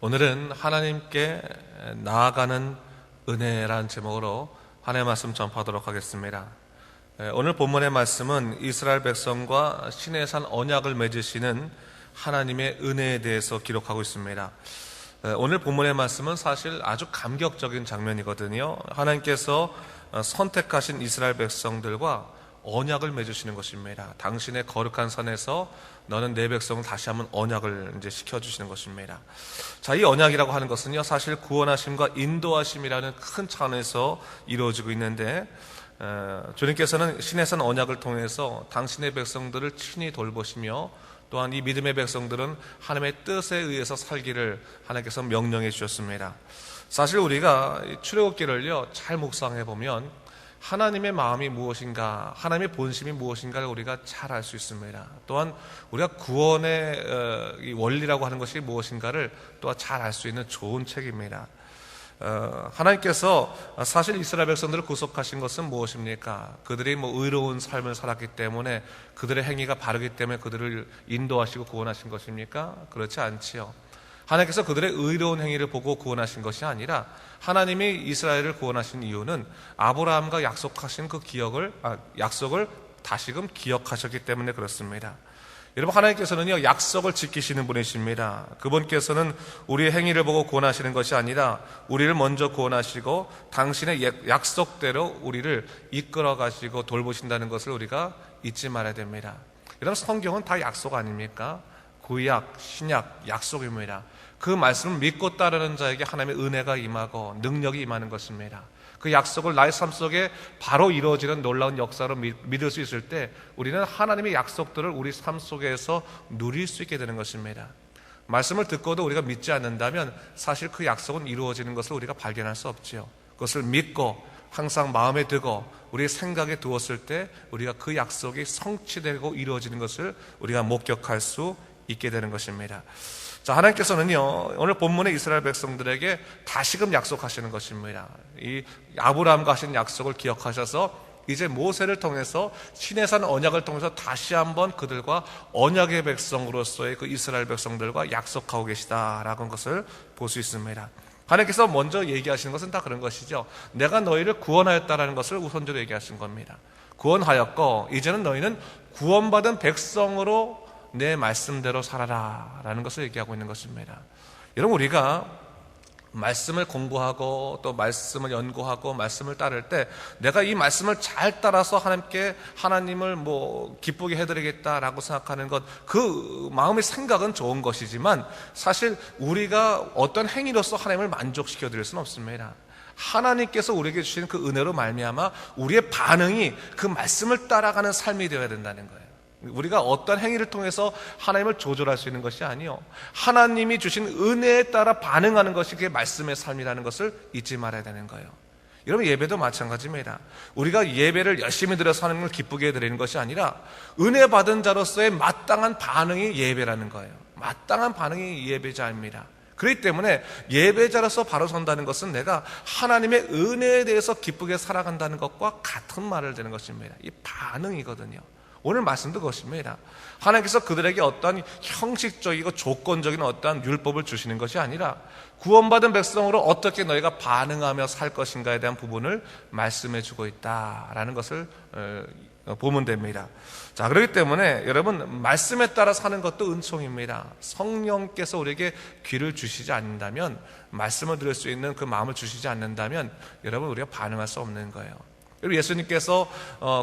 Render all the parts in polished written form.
오늘은 하나님께 나아가는 은혜라는 제목으로 하나님의 말씀 전파하도록 하겠습니다. 오늘 본문의 말씀은 이스라엘 백성과 시내산 언약을 맺으시는 하나님의 은혜에 대해서 기록하고 있습니다. 오늘 본문의 말씀은 사실 아주 감격적인 장면이거든요. 하나님께서 선택하신 이스라엘 백성들과 언약을 맺으시는 것입니다. 당신의 거룩한 산에서 너는 내 백성을 다시 한번 언약을 시켜주시는 것입니다. 자, 이 언약이라고 하는 것은요, 사실 구원하심과 인도하심이라는 큰 차원에서 이루어지고 있는데, 주님께서는 시내산 언약을 통해서 당신의 백성들을 친히 돌보시며, 또한 이 믿음의 백성들은 하나님의 뜻에 의해서 살기를 하나님께서 명령해 주셨습니다. 사실 우리가 출애굽기를요 잘 묵상해 보면 하나님의 마음이 무엇인가, 하나님의 본심이 무엇인가를 우리가 잘 알 수 있습니다. 또한 우리가 구원의 원리라고 하는 것이 무엇인가를 또한 잘 알 수 있는 좋은 책입니다. 하나님께서 사실 이스라엘 백성들을 구속하신 것은 무엇입니까? 그들이 의로운 삶을 살았기 때문에, 그들의 행위가 바르기 때문에 그들을 인도하시고 구원하신 것입니까? 그렇지 않지요. 하나님께서 그들의 의로운 행위를 보고 구원하신 것이 아니라, 하나님이 이스라엘을 구원하신 이유는 아브라함과 약속하신 그 약속을 다시금 기억하셨기 때문에 그렇습니다. 여러분, 하나님께서는요 약속을 지키시는 분이십니다. 그분께서는 우리의 행위를 보고 구원하시는 것이 아니라 우리를 먼저 구원하시고 당신의 약속대로 우리를 이끌어 가시고 돌보신다는 것을 우리가 잊지 말아야 됩니다. 여러분, 성경은 다 약속 아닙니까? 구약, 신약, 약속입니다. 그 말씀을 믿고 따르는 자에게 하나님의 은혜가 임하고 능력이 임하는 것입니다. 그 약속을 나의 삶 속에 바로 이루어지는 놀라운 역사로 믿을 수 있을 때, 우리는 하나님의 약속들을 우리 삶 속에서 누릴 수 있게 되는 것입니다. 말씀을 듣고도 우리가 믿지 않는다면 사실 그 약속은 이루어지는 것을 우리가 발견할 수 없지요. 그것을 믿고 항상 마음에 두고 우리의 생각에 두었을 때 우리가 그 약속이 성취되고 이루어지는 것을 우리가 목격할 수 있게 되는 것입니다. 자, 하나님께서는요 오늘 본문의 이스라엘 백성들에게 다시금 약속하시는 것입니다. 이 아브라함과 하신 약속을 기억하셔서 이제 모세를 통해서 시내산 언약을 통해서 다시 한번 그들과 언약의 백성으로서의 그 이스라엘 백성들과 약속하고 계시다라는 것을 볼 수 있습니다. 하나님께서 먼저 얘기하시는 것은 다 그런 것이죠. 내가 너희를 구원하였다라는 것을 우선적으로 얘기하신 겁니다. 구원하였고 이제는 너희는 구원받은 백성으로 내 말씀대로 살아라 라는 것을 얘기하고 있는 것입니다. 여러분, 우리가 말씀을 공부하고 또 말씀을 연구하고 말씀을 따를 때 내가 이 말씀을 잘 따라서 하나님을 기쁘게 해드리겠다라고 생각하는 것, 그 마음의 생각은 좋은 것이지만 사실 우리가 어떤 행위로서 하나님을 만족시켜 드릴 수는 없습니다. 하나님께서 우리에게 주신 그 은혜로 말미암아 우리의 반응이 그 말씀을 따라가는 삶이 되어야 된다는 거예요. 우리가 어떤 행위를 통해서 하나님을 조절할 수 있는 것이 아니요, 하나님이 주신 은혜에 따라 반응하는 것이 그게 말씀의 삶이라는 것을 잊지 말아야 되는 거예요. 여러분, 예배도 마찬가지입니다. 우리가 예배를 열심히 드려서 하나님을 기쁘게 드리는 것이 아니라 은혜 받은 자로서의 마땅한 반응이 예배라는 거예요. 마땅한 반응이 예배자입니다. 그렇기 때문에 예배자로서 바로 선다는 것은 내가 하나님의 은혜에 대해서 기쁘게 살아간다는 것과 같은 말을 되는 것입니다. 이 반응이거든요. 오늘 말씀도 그것입니다. 하나님께서 그들에게 어떠한 형식적이고 조건적인 어떠한 율법을 주시는 것이 아니라 구원받은 백성으로 어떻게 너희가 반응하며 살 것인가에 대한 부분을 말씀해 주고 있다라는 것을 보면 됩니다. 자, 그렇기 때문에 여러분, 말씀에 따라 사는 것도 은총입니다. 성령께서 우리에게 귀를 주시지 않는다면, 말씀을 들을 수 있는 그 마음을 주시지 않는다면 여러분, 우리가 반응할 수 없는 거예요. 예수님께서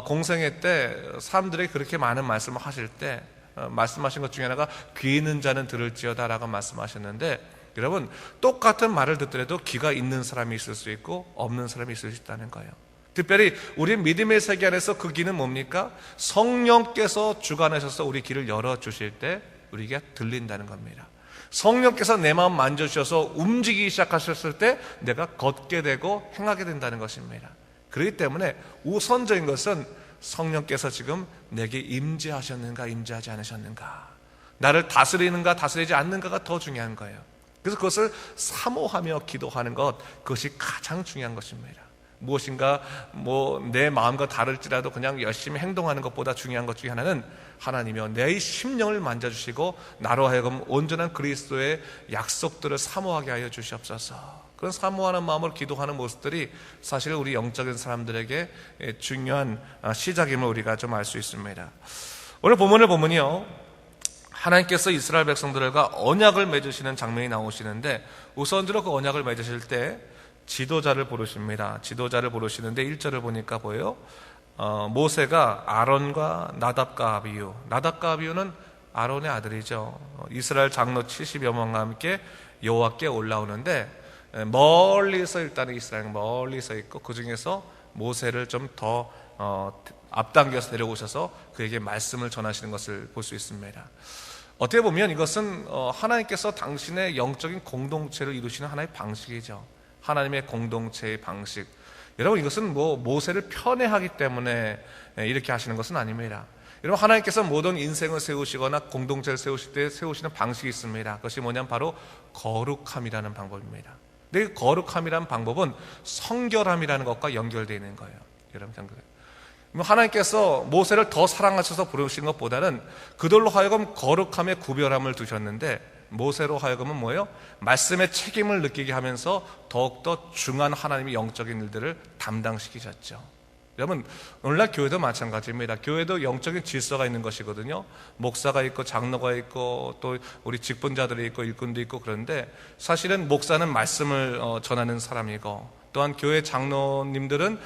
공생애 때 사람들에게 그렇게 많은 말씀을 하실 때 말씀하신 것 중에 하나가 귀 있는 자는 들을지어다 라고 말씀하셨는데, 여러분, 똑같은 말을 듣더라도 귀가 있는 사람이 있을 수 있고 없는 사람이 있을 수 있다는 거예요. 특별히 우리 믿음의 세계 안에서 그 귀는 뭡니까? 성령께서 주관하셔서 우리 귀를 열어주실 때 우리가 들린다는 겁니다. 성령께서 내 마음 만져주셔서 움직이기 시작하셨을 때 내가 걷게 되고 행하게 된다는 것입니다. 그렇기 때문에 우선적인 것은 성령께서 지금 내게 임재하셨는가 임재하지 않으셨는가, 나를 다스리는가 다스리지 않는가가 더 중요한 거예요. 그래서 그것을 사모하며 기도하는 것, 그것이 가장 중요한 것입니다. 무엇인가 내 마음과 다를지라도 그냥 열심히 행동하는 것보다 중요한 것 중에 하나는 하나님이여 내 심령을 만져주시고 나로 하여금 온전한 그리스도의 약속들을 사모하게 하여 주시옵소서. 그런 사모하는 마음으로 기도하는 모습들이 사실 우리 영적인 사람들에게 중요한 시작임을 우리가 좀 알 수 있습니다. 오늘 본문을 보면요, 하나님께서 이스라엘 백성들과 언약을 맺으시는 장면이 나오시는데, 우선적으로 그 언약을 맺으실 때 지도자를 부르십니다. 지도자를 부르시는데 1절을 보니까 보여요. 모세가 아론과 나답과 아비유, 나답과 아비유는 아론의 아들이죠. 이스라엘 장로 70여 명과 함께 여호와께 올라오는데, 멀리서 일단은 이스라엘 멀리서 있고, 그 중에서 모세를 좀 더 앞당겨서 데려오셔서 그에게 말씀을 전하시는 것을 볼 수 있습니다. 어떻게 보면 이것은 하나님께서 당신의 영적인 공동체를 이루시는 하나의 방식이죠. 하나님의 공동체의 방식. 여러분, 이것은 모세를 편애하기 때문에 이렇게 하시는 것은 아닙니다. 여러분, 하나님께서 모든 인생을 세우시거나 공동체를 세우실 때 세우시는 방식이 있습니다. 그것이 뭐냐면 바로 거룩함이라는 방법입니다. 근데 그 거룩함이라는 방법은 성결함이라는 것과 연결되어 있는 거예요. 여러분, 하나님께서 모세를 더 사랑하셔서 부르신 것보다는 그들로 하여금 거룩함의 구별함을 두셨는데, 모세로 하여금은 뭐예요? 말씀의 책임을 느끼게 하면서 더욱더 중한 하나님의 영적인 일들을 담당시키셨죠. 여러분, 오늘날 교회도 마찬가지입니다. 교회도 영적인 질서가 있는 것이거든요. 목사가 있고 장로가 있고 또 우리 직분자들이 있고 일꾼도 있고, 그런데 사실은 목사는 말씀을 전하는 사람이고, 또한 교회 장로님들은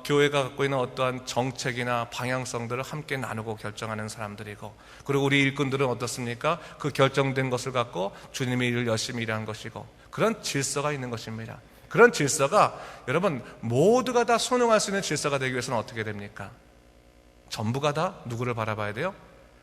교회가 갖고 있는 어떠한 정책이나 방향성들을 함께 나누고 결정하는 사람들이고, 그리고 우리 일꾼들은 어떻습니까? 그 결정된 것을 갖고 주님의 일을 열심히 일하는 것이고, 그런 질서가 있는 것입니다. 그런 질서가 여러분 모두가 다 순응할 수 있는 질서가 되기 위해서는 어떻게 됩니까? 전부가 다 누구를 바라봐야 돼요?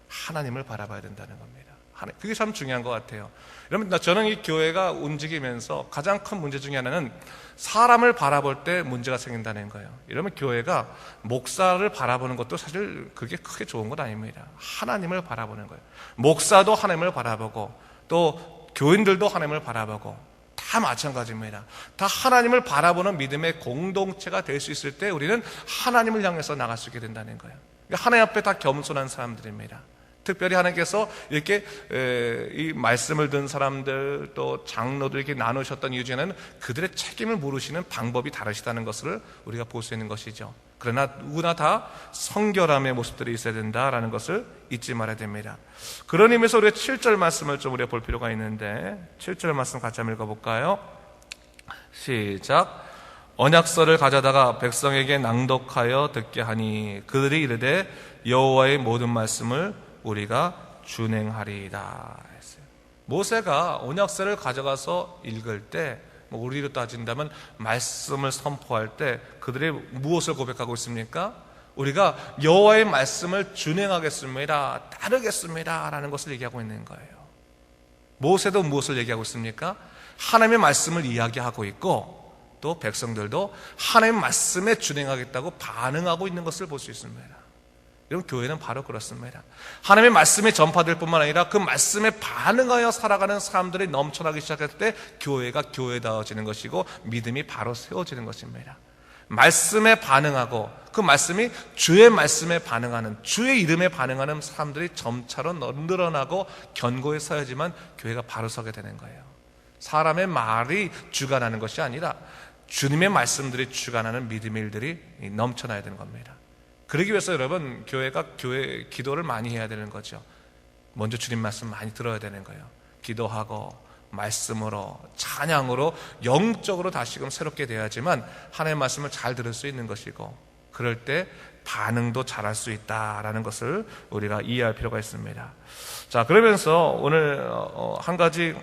하나님을 바라봐야 된다는 겁니다. 그게 참 중요한 것 같아요. 여러분, 저는 이 교회가 움직이면서 가장 큰 문제 중에 하나는 사람을 바라볼 때 문제가 생긴다는 거예요. 이러면 교회가 목사를 바라보는 것도 사실 그게 크게 좋은 건 아닙니다. 하나님을 바라보는 거예요. 목사도 하나님을 바라보고 또 교인들도 하나님을 바라보고 다 마찬가지입니다. 다 하나님을 바라보는 믿음의 공동체가 될 수 있을 때 우리는 하나님을 향해서 나갈 수 있게 된다는 거예요. 하나님 앞에 다 겸손한 사람들입니다. 특별히 하나님께서 이렇게 이 말씀을 듣는 사람들 또 장로들에게 나누셨던 이유 중에는 그들의 책임을 물으시는 방법이 다르시다는 것을 우리가 볼 수 있는 것이죠. 그러나 누구나 다 성결함의 모습들이 있어야 된다라는 것을 잊지 말아야 됩니다. 그런 의미에서 우리가 7절 말씀을 좀 우리가 볼 필요가 있는데, 7절 말씀 같이 한번 읽어볼까요? 시작. 언약서를 가져다가 백성에게 낭독하여 듣게 하니 그들이 이르되 여호와의 모든 말씀을 우리가 준행하리이다 했어요. 모세가 언약서를 가져가서 읽을 때, 우리로 따진다면 말씀을 선포할 때 그들이 무엇을 고백하고 있습니까? 우리가 여호와의 말씀을 준행하겠습니다, 따르겠습니다 라는 것을 얘기하고 있는 거예요. 모세도 무엇을 얘기하고 있습니까? 하나님의 말씀을 이야기하고 있고, 또 백성들도 하나님의 말씀에 준행하겠다고 반응하고 있는 것을 볼 수 있습니다. 여러분, 교회는 바로 그렇습니다. 하나님의 말씀이 전파될 뿐만 아니라 그 말씀에 반응하여 살아가는 사람들이 넘쳐나기 시작할 때 교회가 교회다워지는 것이고 믿음이 바로 세워지는 것입니다. 말씀에 반응하고 그 말씀이 주의 말씀에 반응하는, 주의 이름에 반응하는 사람들이 점차로 늘어나고 견고히 서야지만 교회가 바로 서게 되는 거예요. 사람의 말이 주관하는 것이 아니라 주님의 말씀들이 주관하는 믿음의 일들이 넘쳐나야 되는 겁니다. 그러기 위해서 여러분, 교회가 교회 기도를 많이 해야 되는 거죠. 먼저 주님 말씀 많이 들어야 되는 거예요. 기도하고 말씀으로, 찬양으로, 영적으로 다시금 새롭게 돼야지만 하나님의 말씀을 잘 들을 수 있는 것이고, 그럴 때 반응도 잘할 수 있다라는 것을 우리가 이해할 필요가 있습니다. 자, 그러면서 오늘 한 가지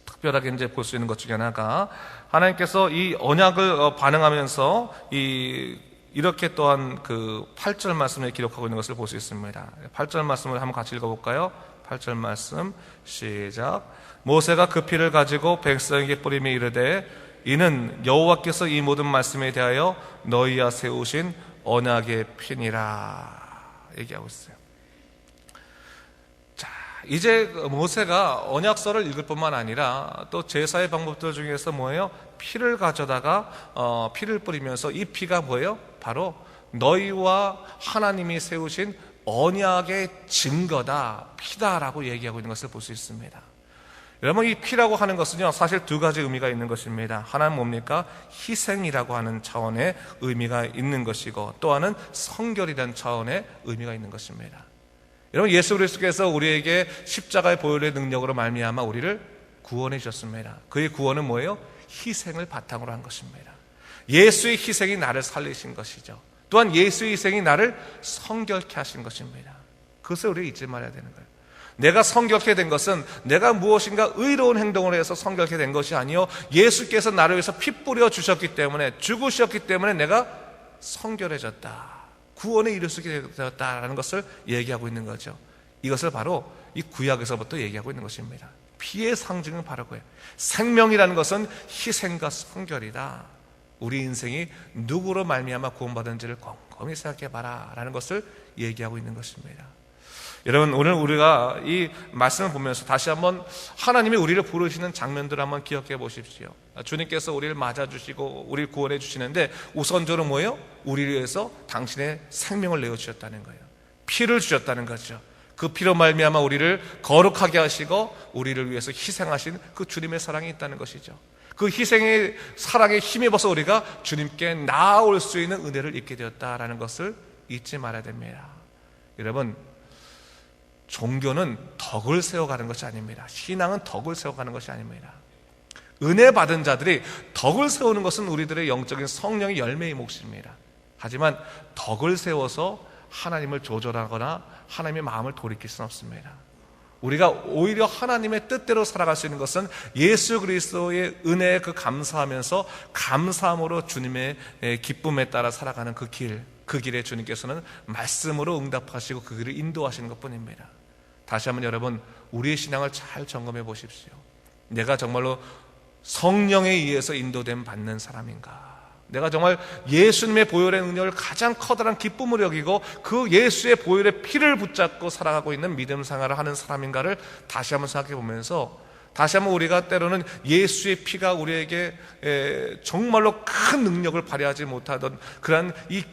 특별하게 이제 볼 수 있는 것 중에 하나가, 하나님께서 이 언약을 반응하면서 이렇게 또한 그 8절 말씀을 기록하고 있는 것을 볼 수 있습니다. 8절 말씀을 한번 같이 읽어볼까요? 8절 말씀 시작. 모세가 그 피를 가지고 백성에게 뿌리며 이르되 이는 여호와께서 이 모든 말씀에 대하여 너희와 세우신 언약의 피니라 얘기하고 있어요. 자, 이제 모세가 언약서를 읽을 뿐만 아니라 또 제사의 방법들 중에서 뭐예요? 피를 가져다가 피를 뿌리면서 이 피가 뭐예요? 바로 너희와 하나님이 세우신 언약의 증거다, 피다라고 얘기하고 있는 것을 볼 수 있습니다. 여러분, 이 피라고 하는 것은요, 사실 두 가지 의미가 있는 것입니다. 하나는 뭡니까? 희생이라고 하는 차원의 의미가 있는 것이고, 또 하나는 성결이라는 차원의 의미가 있는 것입니다. 여러분, 예수 그리스도께서 우리에게 십자가의 보혈의 능력으로 말미암아 우리를 구원해 주셨습니다. 그의 구원은 뭐예요? 희생을 바탕으로 한 것입니다. 예수의 희생이 나를 살리신 것이죠. 또한 예수의 희생이 나를 성결케 하신 것입니다. 그것을 우리가 잊지 말아야 되는 거예요. 내가 성결케 된 것은 내가 무엇인가 의로운 행동을 해서 성결케 된 것이 아니요, 예수께서 나를 위해서 피 뿌려 주셨기 때문에, 죽으셨기 때문에 내가 성결해졌다, 구원에 이를 수 있게 되었다라는 것을 얘기하고 있는 거죠. 이것을 바로 이 구약에서부터 얘기하고 있는 것입니다. 피의 상징은 바로 그예요. 생명이라는 것은 희생과 성결이다. 우리 인생이 누구로 말미암아 구원받은지를 곰곰이 생각해봐라 라는 것을 얘기하고 있는 것입니다. 여러분, 오늘 우리가 이 말씀을 보면서 다시 한번 하나님이 우리를 부르시는 장면들을 한번 기억해 보십시오. 주님께서 우리를 맞아주시고 우리를 구원해 주시는데 우선적으로 뭐예요? 우리를 위해서 당신의 생명을 내어주셨다는 거예요. 피를 주셨다는 거죠. 그 피로 말미암아 우리를 거룩하게 하시고 우리를 위해서 희생하신 그 주님의 사랑이 있다는 것이죠. 그 희생의 사랑에 힘입어서 우리가 주님께 나아올 수 있는 은혜를 입게 되었다라는 것을 잊지 말아야 됩니다. 여러분, 종교는 덕을 세워가는 것이 아닙니다. 신앙은 덕을 세워가는 것이 아닙니다. 은혜 받은 자들이 덕을 세우는 것은 우리들의 영적인 성령의 열매의 몫입니다. 하지만 덕을 세워서 하나님을 조절하거나 하나님의 마음을 돌이킬 수는 없습니다. 우리가 오히려 하나님의 뜻대로 살아갈 수 있는 것은 예수 그리스도의 은혜에 그 감사하면서 감사함으로 주님의 기쁨에 따라 살아가는 그 길에 주님께서는 말씀으로 응답하시고 그 길을 인도하시는 것뿐입니다. 다시 한번 여러분, 우리의 신앙을 잘 점검해 보십시오. 내가 정말로 성령에 의해서 인도됨 받는 사람인가? 내가 정말 예수님의 보혈의 능력을 가장 커다란 기쁨으로 여기고 그 예수의 보혈의 피를 붙잡고 살아가고 있는 믿음 생활을 하는 사람인가를 다시 한번 생각해 보면서, 다시 한번 우리가 때로는 예수의 피가 우리에게 정말로 큰 능력을 발휘하지 못하던 그런 이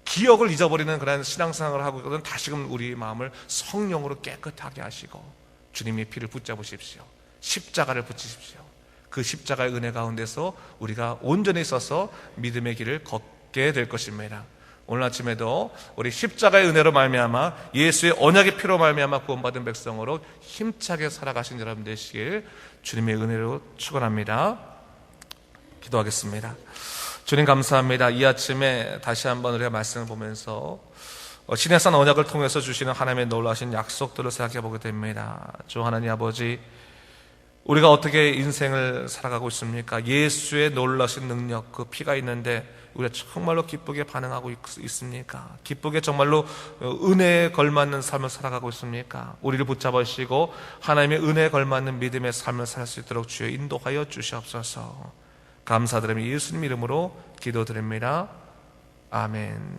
기억을 잊어버리는 그런 신앙생활을 하고 있거든, 다시금 우리의 마음을 성령으로 깨끗하게 하시고 주님의 피를 붙잡으십시오. 십자가를 붙이십시오. 그 십자가의 은혜 가운데서 우리가 온전히 서서 믿음의 길을 걷게 될 것입니다. 오늘 아침에도 우리 십자가의 은혜로 말미암아 예수의 언약의 피로 말미암아 구원받은 백성으로 힘차게 살아가신 여러분 되시길 주님의 은혜로 축원합니다. 기도하겠습니다. 주님 감사합니다. 이 아침에 다시 한번 우리가 말씀을 보면서 시내산 언약을 통해서 주시는 하나님의 놀라신 약속들을 생각해 보게 됩니다. 주 하나님 아버지, 우리가 어떻게 인생을 살아가고 있습니까? 예수의 놀라신 능력, 그 피가 있는데 우리가 정말로 기쁘게 반응하고 있습니까? 기쁘게 정말로 은혜에 걸맞는 삶을 살아가고 있습니까? 우리를 붙잡으시고 하나님의 은혜에 걸맞는 믿음의 삶을 살 수 있도록 주여 인도하여 주시옵소서. 감사드리며 예수님 이름으로 기도드립니다. 아멘.